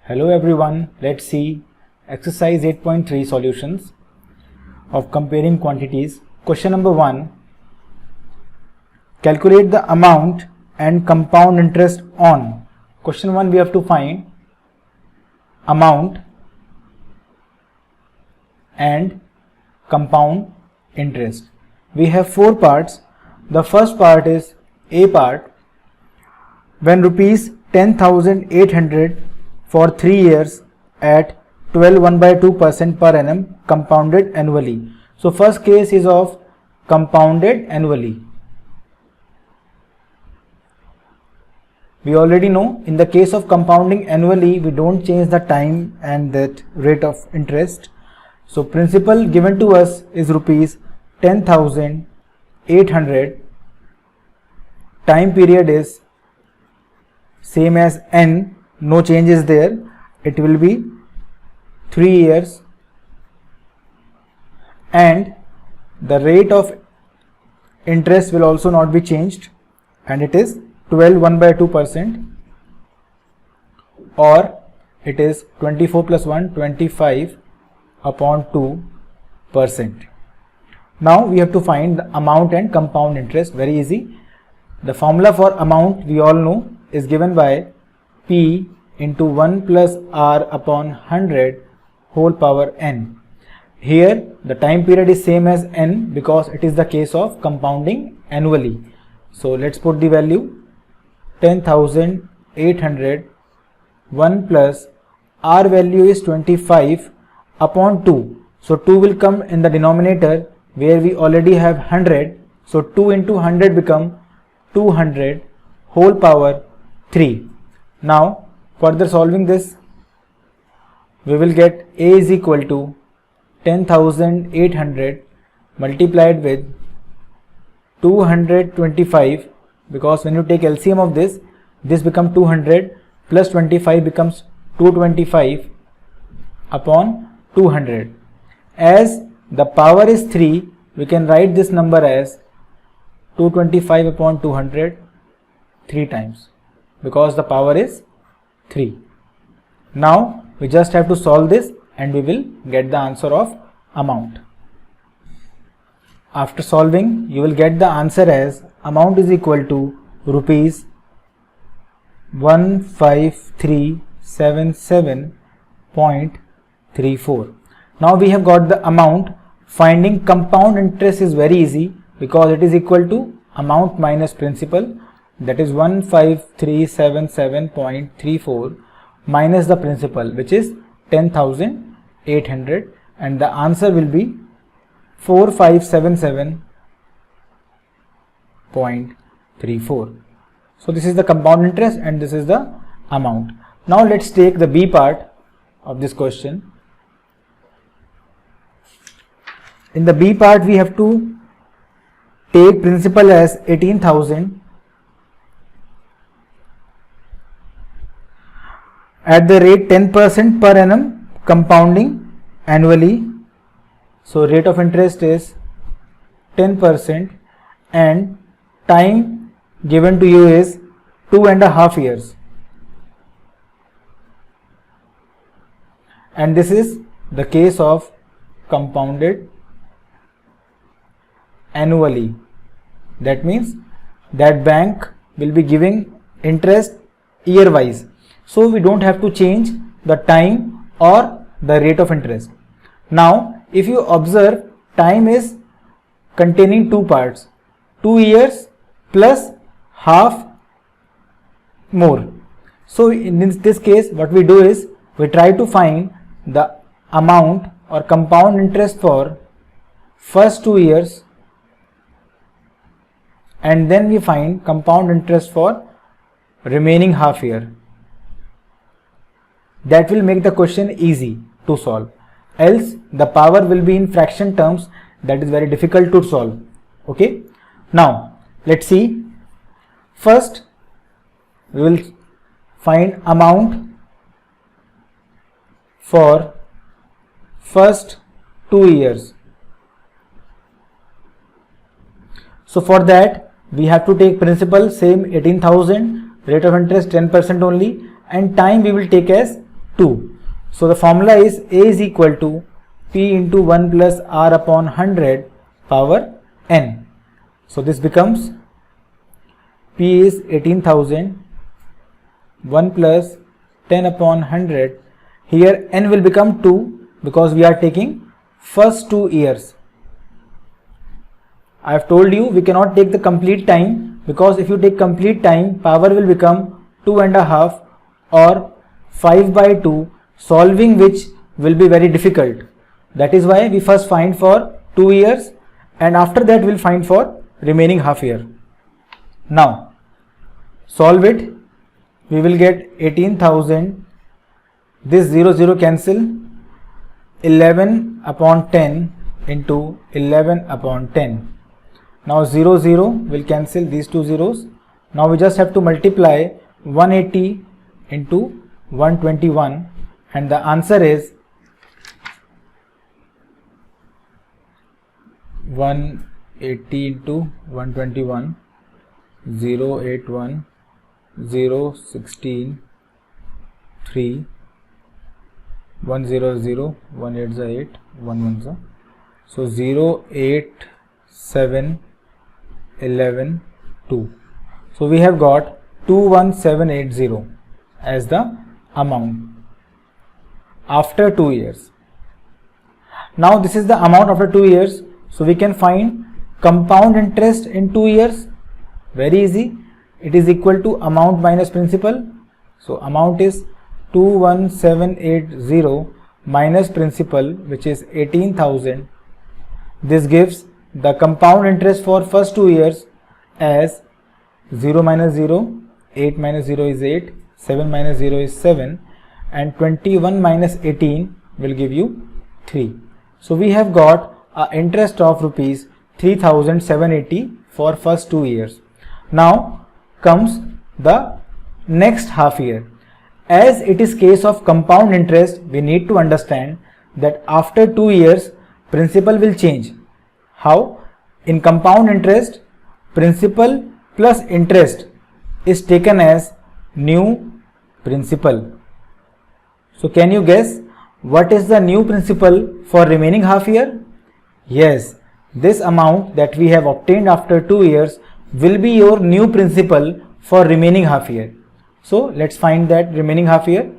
Hello everyone, let's see exercise 8.3 solutions of comparing quantities. Question number 1. Calculate the amount and compound interest on. Question 1, we have to find amount and compound interest. We have 4 parts. The first part is A part. When rupees 10,800 for 3 years at 12 1/2% per annum compounded annually. So first case is of compounded annually. We already know in the case of compounding annually we don't change the time and that rate of interest. So principal given to us is rupees 10,800. Time period is same as n, no changes there. It will be 3 years and the rate of interest will also not be changed and it is 12 1/2% or it is 24 plus 1 25 upon 2%. Now we have to find the amount and compound interest. Very easy. The formula for amount we all know is given by P into 1 plus R upon 100 whole power n. Here the time period is same as n because it is the case of compounding annually. So let's put the value 10,800. 1 plus R value is 25 upon 2. So 2 will come in the denominator where we already have 100. So 2 into 100 become 200 whole power 3. Now further solving this, we will get A is equal to 10,800 multiplied with 225, because when you take LCM of this becomes 200 plus 25 becomes 225 upon 200. As the power is 3, we can write this number as 225 upon 200 3 times because the power is 3. Now we just have to solve this and we will get the answer of amount. After solving, you will get the answer as amount is equal to rupees 15377.34. Now we have got the amount. Finding compound interest is very easy because it is equal to amount minus principal, that is 15377.34 minus the principal which is 10,800 and the answer will be 4577.34. So this is the compound interest and this is the amount. Now let's take the B part of this question. In the B part we have to take principal as 18,000 at the rate 10% per annum compounding annually. So rate of interest is 10% and time given to you is 2.5 years. And this is the case of compounded annually. That means that bank will be giving interest year wise. So we don't have to change the time or the rate of interest. Now if you observe, time is containing 2 parts, 2 years plus half more. So in this case what we do is we try to find the amount or compound interest for first 2 years and then we find compound interest for remaining half year. That will make the question easy to solve. Else the power will be in fraction terms, that is very difficult to solve. Okay. Now let's see. First we will find amount for first 2 years. So for that we have to take principal same 18,000, rate of interest 10% only and time we will take as 2. So the formula is A is equal to P into 1 plus R upon 100 power n. So this becomes P is 18,000, 1 plus 10 upon 100. Here n will become 2 because we are taking first 2 years. I have told you we cannot take the complete time, because if you take complete time, power will become 2.5 or 5 by 2, solving which will be very difficult. That is why we first find for 2 years and after that we will find for remaining half year. Now solve it. We will get 18,000, this 0 cancel, 11 upon 10 into 11 upon 10. Now 0 will cancel these two zeros. Now we just have to multiply 180 into 121 and the answer is 180 into 121, 081, 0, 16, 3, 100, 1 8 8, 1 1. So 0, 8, 7, 11, 2. So we have got 21780 as the amount after 2 years. Now this is the amount after 2 years. So we can find compound interest in 2 years. Very easy. It is equal to amount minus principal. So amount is 21780 minus principal, which is 18,000. This gives the compound interest for first 2 years as 0 minus 0, 8 minus 0 is 8, 7 minus 0 is 7, and 21 minus 18 will give you 3. So we have got a interest of rupees 3,780 for first 2 years. Now comes the next half year. As it is case of compound interest, we need to understand that after 2 years principal will change. How? In compound interest, principal plus interest is taken as new principal. So can you guess what is the new principal for remaining half year? Yes, this amount that we have obtained after 2 years will be your new principal for remaining half year. So let's find that remaining half year.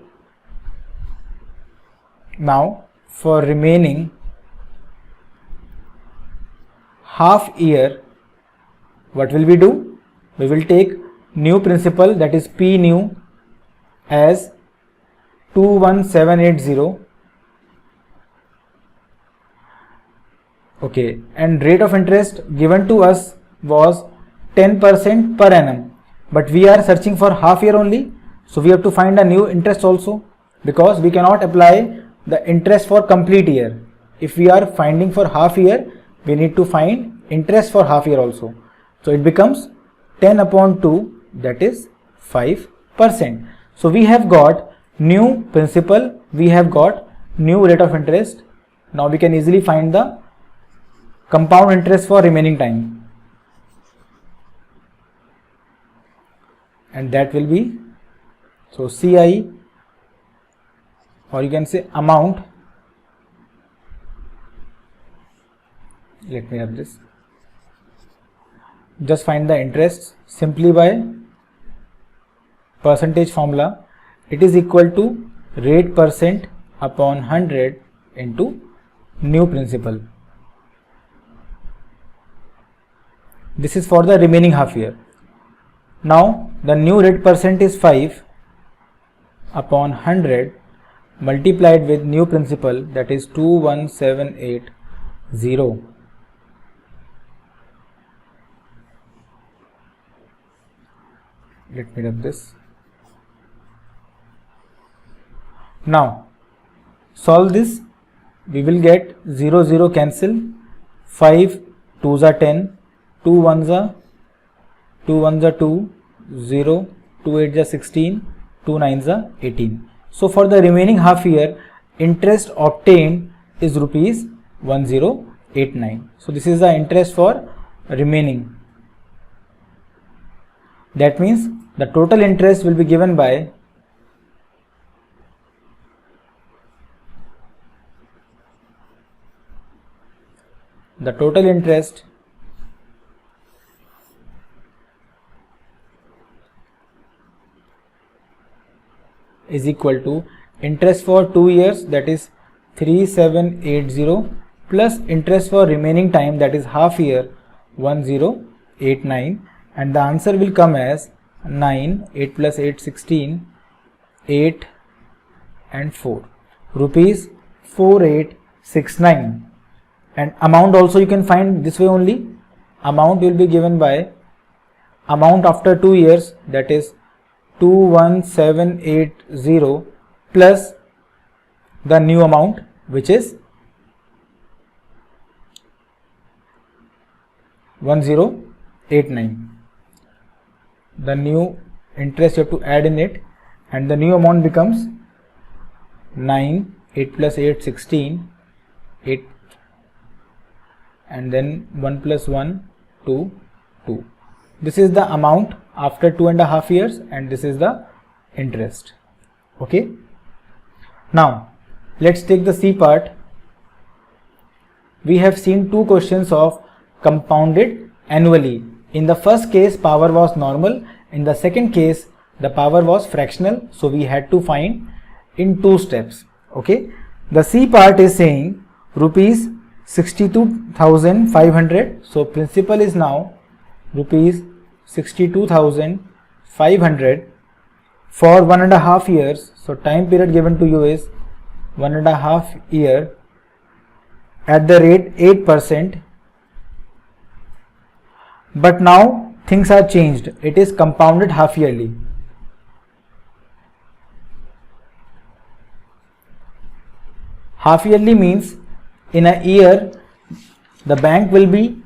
Now for remaining half year, what will we do? We will take new principal, that is P new, as 21780. Okay, and rate of interest given to us was 10% per annum, but we are searching for half year only, so we have to find a new interest also, because we cannot apply the interest for complete year. If we are finding for half year, we need to find interest for half year also. So it becomes 10 upon 2, that is 5%. So we have got new principal, we have got new rate of interest. Now we can easily find the compound interest for remaining time, and that will be, so CI, or you can say amount. Let me have this. Just find the interest simply by percentage formula. It is equal to rate percent upon 100 into new principal. This is for the remaining half year. Now the new rate percent is 5 upon 100 multiplied with new principal, that is 21780. Let me rub this. Now solve this. We will get 0 cancel, 5 2s are 10, 2 1s are 2, 0, 2 8s are 16, 2 9s are 18. So for the remaining half year, interest obtained is rupees 1089. So this is the interest for remaining. That means the total interest will be given by the total interest is equal to interest for 2 years, that is 3780, plus interest for remaining time, that is half year, 1089, and the answer will come as 9, 8 plus 8, 16, 8 and 4, rupees 4869. And amount also you can find this way only. Amount will be given by amount after 2 years, that is 21780 plus the new amount, which is 1089. The new interest you have to add in it, and the new amount becomes 9, 8 plus 8, 16, 8, and then 1 plus 1, 2, 2. This is the amount after 2.5 years, and this is the interest. Okay. Now let's take the C part. We have seen two questions of compounded annually. In the first case, power was normal. In the second case, the power was fractional. So we had to find in 2 steps. Okay. The C part is saying rupees 62,500. So principal is now rupees 62,500 for 1.5 years. So time period given to you is 1.5 year at the rate 8%. But now things are changed. It is compounded half yearly. Half yearly means in a year the bank will be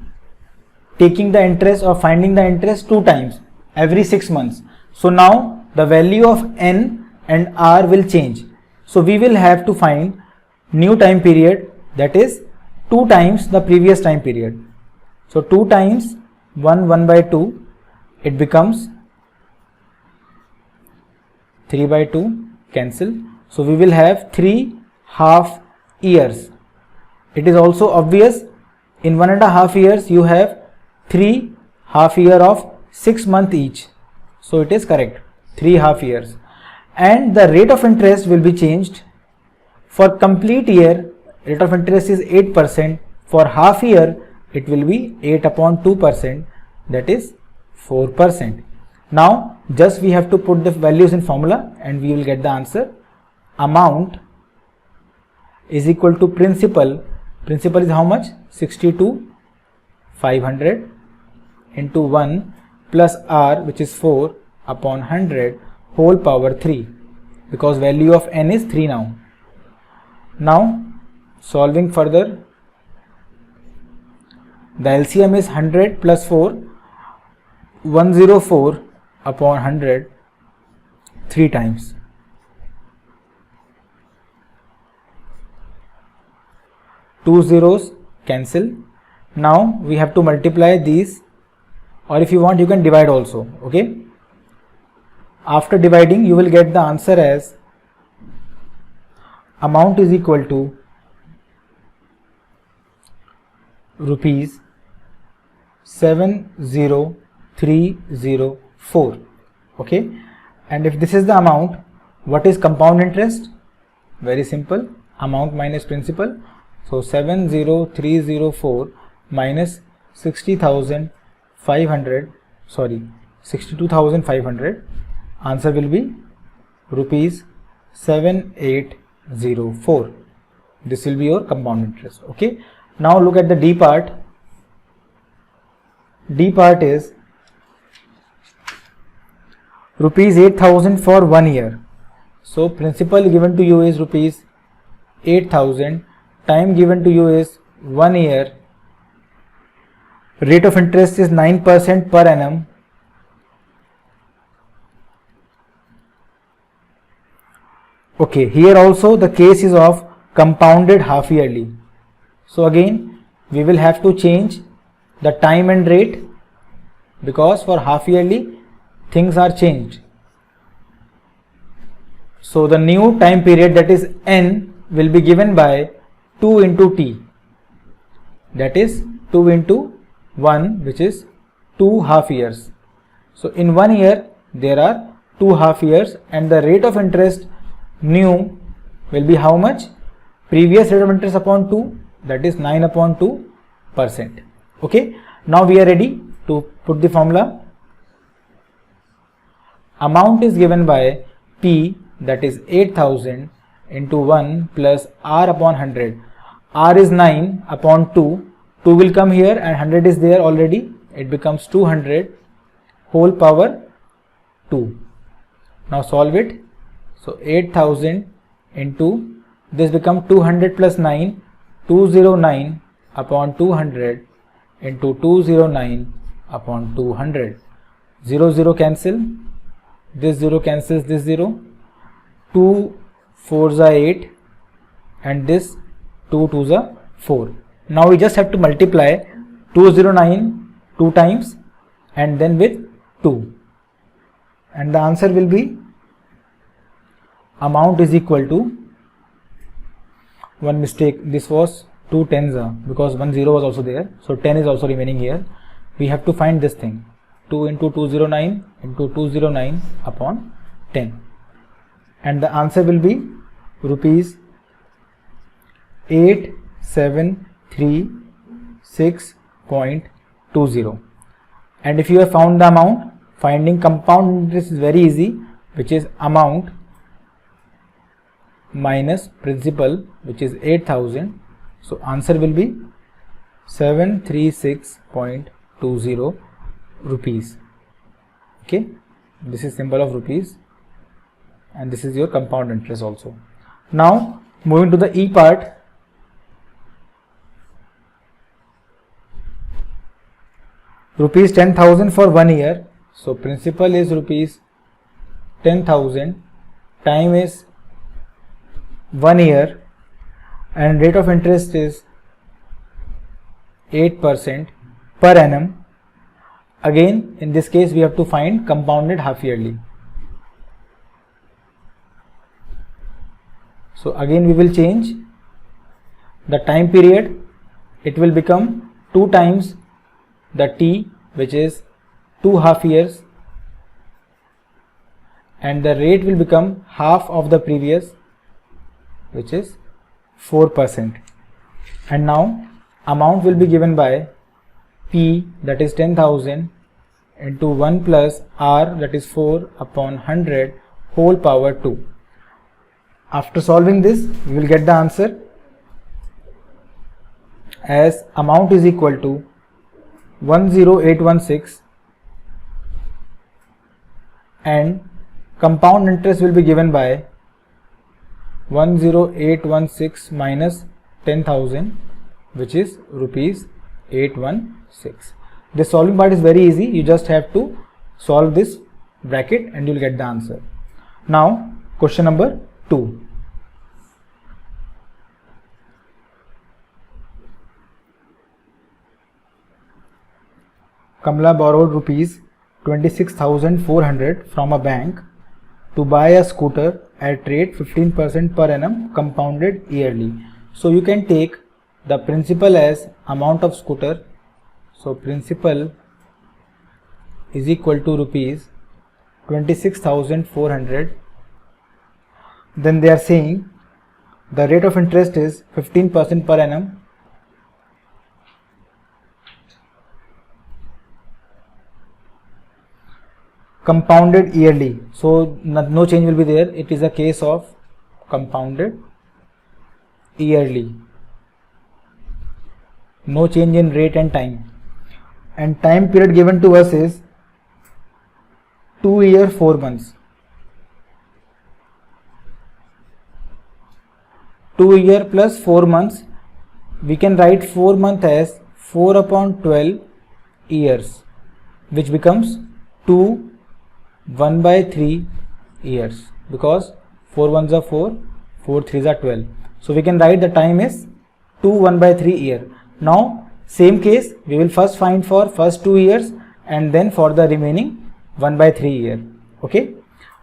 taking the interest or finding the interest 2 times every 6 months. So now the value of N and R will change. So we will have to find new time period, that is 2 times the previous time period. So 2 times 1 by 2, it becomes 3 by 2, cancel. So we will have 3 half years. It is also obvious, in 1.5 years you have 3 half year of 6 months each. So it is correct, 3 half years. And the rate of interest will be changed. For complete year, rate of interest is 8%. For half year, it will be 8 upon 2%, that is 4%. Now just we have to put the values in formula and we will get the answer. Amount is equal to principal. Principal is how much? 62,500 into 1 plus R, which is 4 upon 100 whole power 3, because value of N is 3 now. Now solving further, the LCM is 100 plus 4, 104 upon 100 3 times. 2 zeros cancel. Now we have to multiply these, or if you want you can divide also. Okay. After dividing you will get the answer as amount is equal to rupees 70304. Okay. And if this is the amount, what is compound interest? Very simple, amount minus principal. So 70304 minus 62,500, answer will be rupees 7804. This will be your compound interest. Okay. Now look at the D part. D part is rupees 8,000 for 1 year. So principal given to you is rupees 8,000. Time given to you is 1 year. Rate of interest is 9% per annum. Okay, here also the case is of compounded half yearly. So again we will have to change the time and rate, because for half yearly things are changed. So the new time period, that is N, will be given by 2 into T. that is 2 into 1, which is 2 half years. So in 1 year there are 2 half years, and the rate of interest new will be how much? Previous rate of interest upon 2, that is 9 upon 2%. Okay, now we are ready to put the formula. Amount is given by P, that is 8000 into 1 plus R upon 100. R is 9 upon 2. 2 will come here and 100 is there already. It becomes 200 whole power 2. Now solve it. So 8000 into this become 200 plus 9, 209 upon 200 into 209 upon 200. 0 0 cancel. This 0 cancels this 0. 2 4s are 8 and this 2 2s are 4. Now we just have to multiply 209 2 times and then with 2, and the answer will be amount is equal to, one mistake, this was 2 tens because 1 0 was also there, so 10 is also remaining here. We have to find this thing, 2 into 209 into 209 upon 10, and the answer will be rupees 8736.20. And if you have found the amount, finding compound interest is very easy, which is amount minus principal, which is 8000. So answer will be 736.20 rupees. Okay, this is symbol of rupees, and this is your compound interest also. Now moving to the E part. Rupees 10,000 for 1 year. So principal is rupees 10,000, time is 1 year, and rate of interest is 8% per annum. Again, in this case we have to find compounded half yearly. So again we will change the time period. It will become 2 times the T, which is 2 half years, and the rate will become half of the previous, which is 4%. And now amount will be given by P, that is 10,000 into 1 plus R, that is 4 upon 100 whole power 2. After solving this, we will get the answer as amount is equal to 10816, and compound interest will be given by 10816 minus 10,000, which is rupees 816. The solving part is very easy. You just have to solve this bracket and you will get the answer. Now question number 2. Kamala borrowed rupees 26,400 from a bank to buy a scooter at rate 15% per annum compounded yearly. So you can take the principal as amount of scooter. So principal is equal to rupees 26,400. Then they are saying the rate of interest is 15% per annum. Compounded yearly, so no change will be there. It is a case of compounded yearly, no change in rate and time, and time period given to us is 2 years 4 months. 2 years plus 4 months, we can write 4 months as 4 upon 12 years, which becomes 2 1 by 3 years, because 4 1s are 4, 4 3s are 12. So we can write the time is 2 1 by 3 year. Now same case, we will first find for first 2 years and then for the remaining 1 by 3 year. Okay,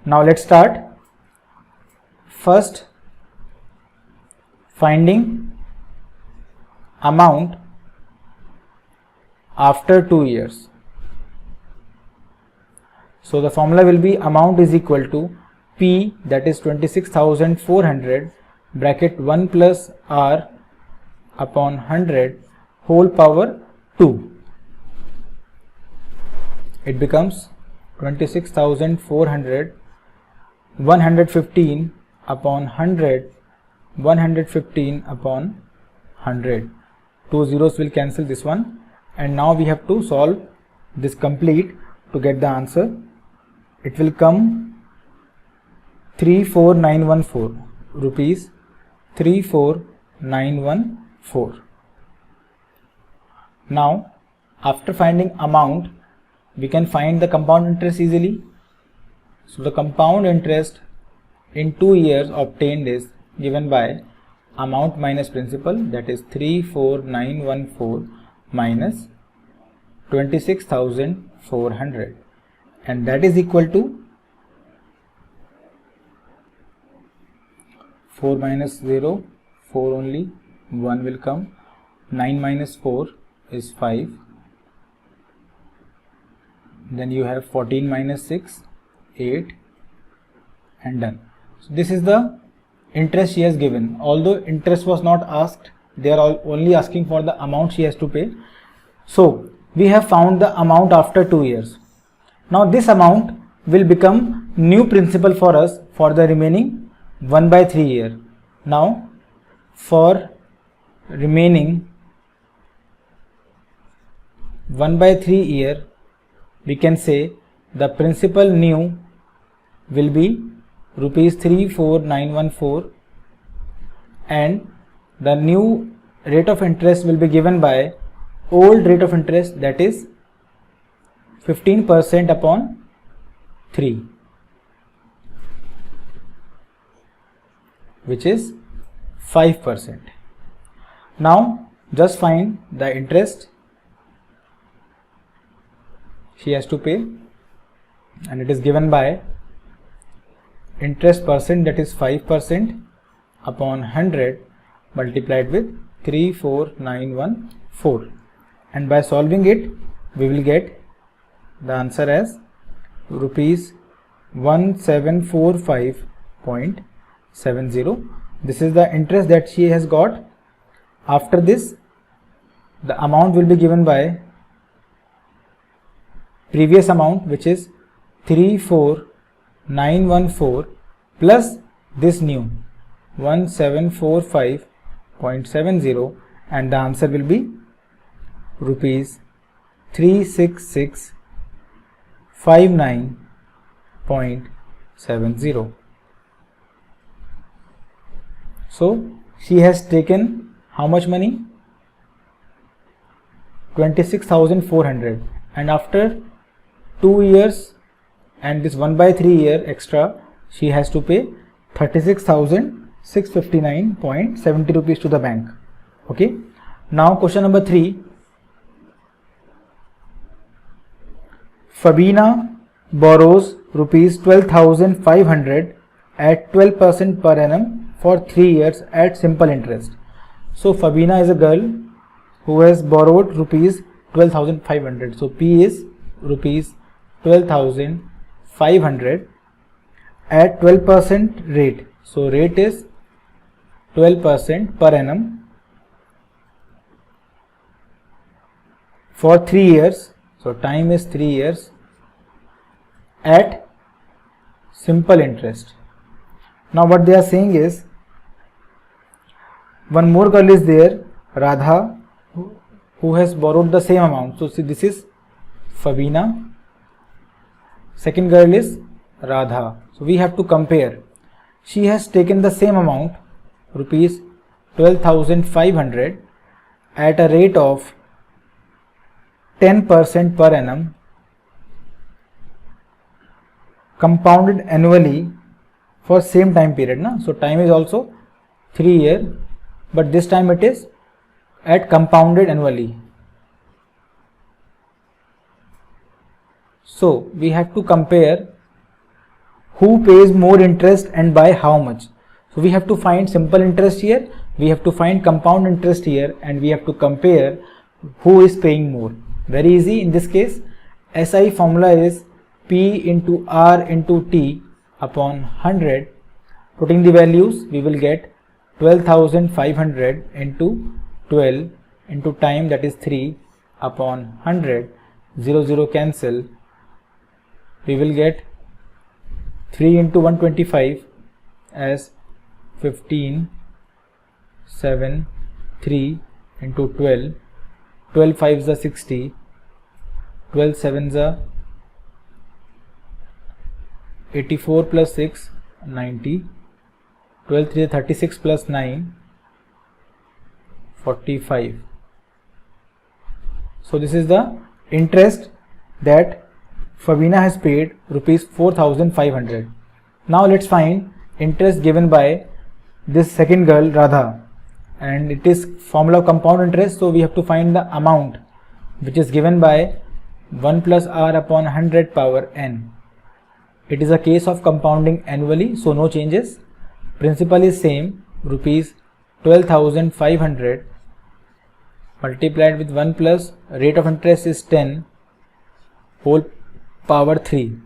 now let's start. First, finding amount after 2 years. So the formula will be amount is equal to P, that is 26,400 bracket 1 plus R upon 100 whole power 2. It becomes 26,400 115 upon 100 115 upon 100. 2 zeros will cancel this one, and now we have to solve this complete to get the answer. It will come 34914 rupees 34914. Now after finding amount, we can find the compound interest easily. So the compound interest in 2 years obtained is given by amount minus principal, that is 34914 minus 26,400, and that is equal to 4 minus 0, 4 only, 1 will come, 9 minus 4 is 5, then you have 14 minus 6, 8, and done. So this is the interest she has given. Although interest was not asked, they are all only asking for the amount she has to pay. So we have found the amount after 2 years. Now this amount will become new principal for us for the remaining 1/3 year. Now for remaining 1/3 year, we can say the principal new will be rupees 34914, and the new rate of interest will be given by old rate of interest, that is 15% upon 3, which is 5%. Now just find the interest she has to pay, and it is given by interest percent, that is 5% upon 100 multiplied with 34914, and by solving it we will get the answer as rupees 1745.70. This is the interest that she has got. After this, the amount will be given by previous amount, which is 34914 plus this new 1745.70, and the answer will be rupees 36659.70. So she has taken how much money? 26,400, and after 2 years and this 1/3 year extra, she has to pay 36,659.70 rupees to the bank. Okay. Now question number 3. Fabina borrows rupees 12,500 at 12% per annum for 3 years at simple interest. So Fabina is a girl who has borrowed rupees 12,500. So P is rupees 12,500 at 12% rate. So rate is 12% per annum for 3 years. So time is 3 years at simple interest. Now what they are saying is, one more girl is there, Radha, who has borrowed the same amount. So see, this is Fabina. Second girl is Radha. So we have to compare. She has taken the same amount, rupees 12,500 at a rate of 10% per annum, compounded annually for same time period. So time is also 3 years, but this time it is at compounded annually. So we have to compare who pays more interest and by how much. So we have to find simple interest here, we have to find compound interest here, and we have to compare who is paying more. Very easy. In this case, SI formula is P into R into T upon 100. Putting the values, we will get 12,500 into 12 into time, that is 3 upon 100. 0 0 cancel. We will get 3 into 125 as 15, 7, 3 into 12. 12 5s are 60, 12 7s are 84 plus 6, 90, 12 3 36 plus 9, 45. So this is the interest that Fabina has paid, rupees 4,500. Now let's find interest given by this second girl, Radha, and it is formula of compound interest, so we have to find the amount which is given by 1 plus R upon 100 power n. It is a case of compounding annually, so no changes. Principal is same, rupees 12,500 multiplied with 1 plus rate of interest is 10 whole power 3.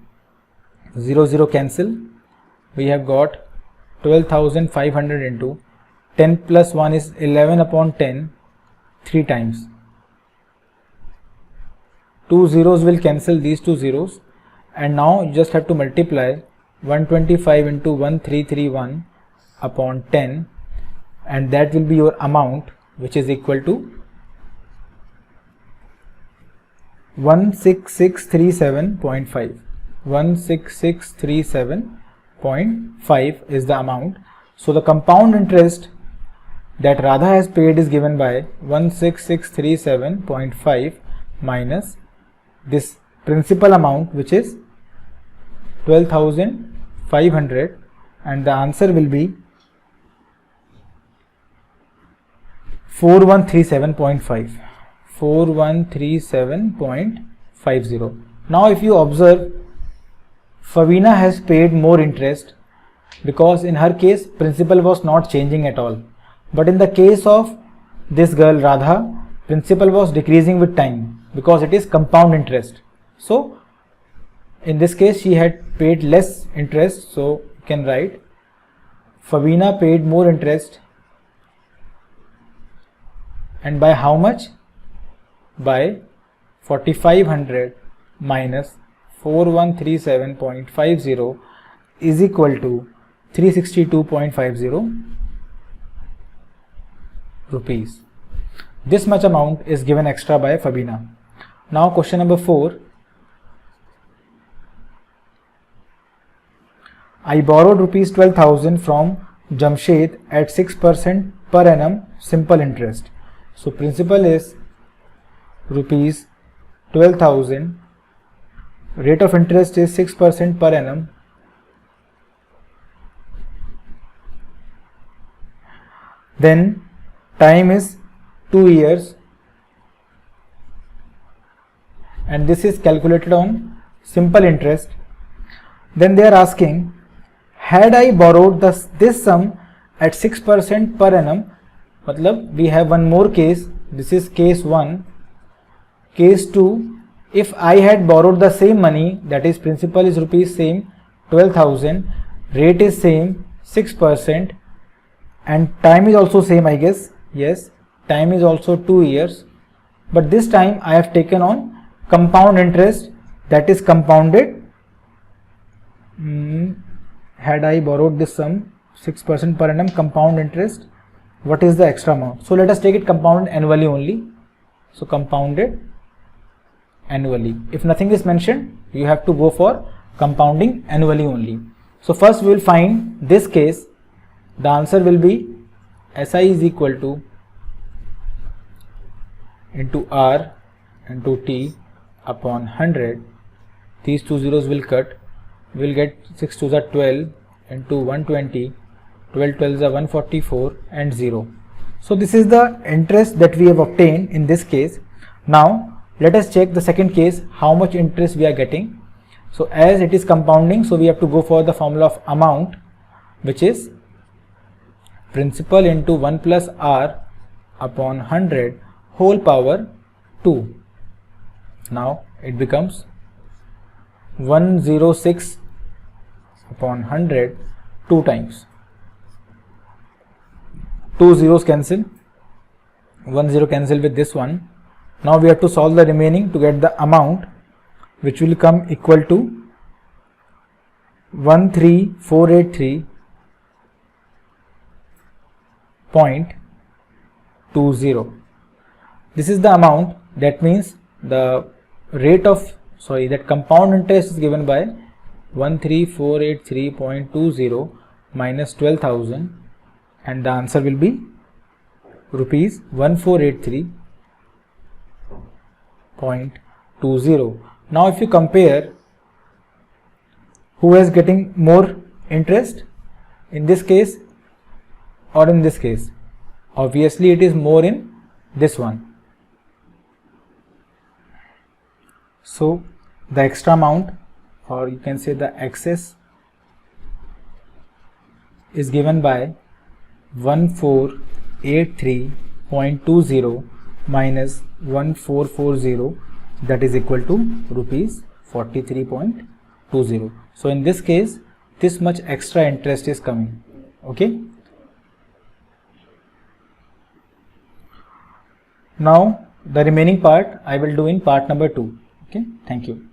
0 0 cancel. We have got 12,500 into 10 plus 1 is 11 upon 10, 3 times. 2 zeros will cancel these 2 zeros, and now you just have to multiply 125 into 1331 upon 10, and that will be your amount, which is equal to 16637.5. 16637.5 is the amount. So the compound interest that Radha has paid is given by 16637.5 minus this principal amount, which is 12,500, and the answer will be 4137.5. 4137.50. Now if you observe, Fabina has paid more interest because in her case principal was not changing at all, but in the case of this girl Radha, principal was decreasing with time because it is compound interest. So in this case she had paid less interest, so you can write Fabina paid more interest, and by how much? By 4,500 minus 4137.50 is equal to 362.50 rupees. This much amount is given extra by Fabina. Now question number 4. I borrowed rupees 12,000 from Jamshed at 6% per annum simple interest. So principal is rupees 12,000, rate of interest is 6% per annum, then time is 2 years, and this is calculated on simple interest. Then they are asking, had I borrowed this sum at 6% per annum, matlab we have one more case. This is case 1. Case 2, if I had borrowed the same money, that is principal is rupees same 12,000, rate is same 6%, and time is also same, I guess. Yes, time is also 2 years, but this time I have taken on compound interest, that is compounded. Had I borrowed this sum 6% per annum compound interest, what is the extra amount? So let us take it compounded annually only. So compounded annually. If nothing is mentioned, you have to go for compounding annually only. So first we will find this case. The answer will be SI is equal to into R into T upon 100. These 2 zeros will cut. We will get 6 2s are 12 into 120. 12 12s are 144 and 0. So this is the interest that we have obtained in this case. Now let us check the second case, how much interest we are getting. So as it is compounding, so we have to go for the formula of amount, which is principal into 1 plus R upon 100 whole power 2. Now it becomes 106 upon 100 2 times. 2 zeros cancel, 1 zero cancel with this one. Now we have to solve the remaining to get the amount, which will come equal to 13483.20. This is the amount. That means the rate of that compound interest is given by 13483.20 minus 12,000, and the answer will be rupees 1483.20. Now if you compare who is getting more interest in this case or in this case, obviously it is more in this one. So the extra amount, or you can say the excess, is given by 1483.20 minus 1440, that is equal to rupees 43.20. So in this case, this much extra interest is coming. Okay. Now the remaining part I will do in part number 2. Okay. Thank you.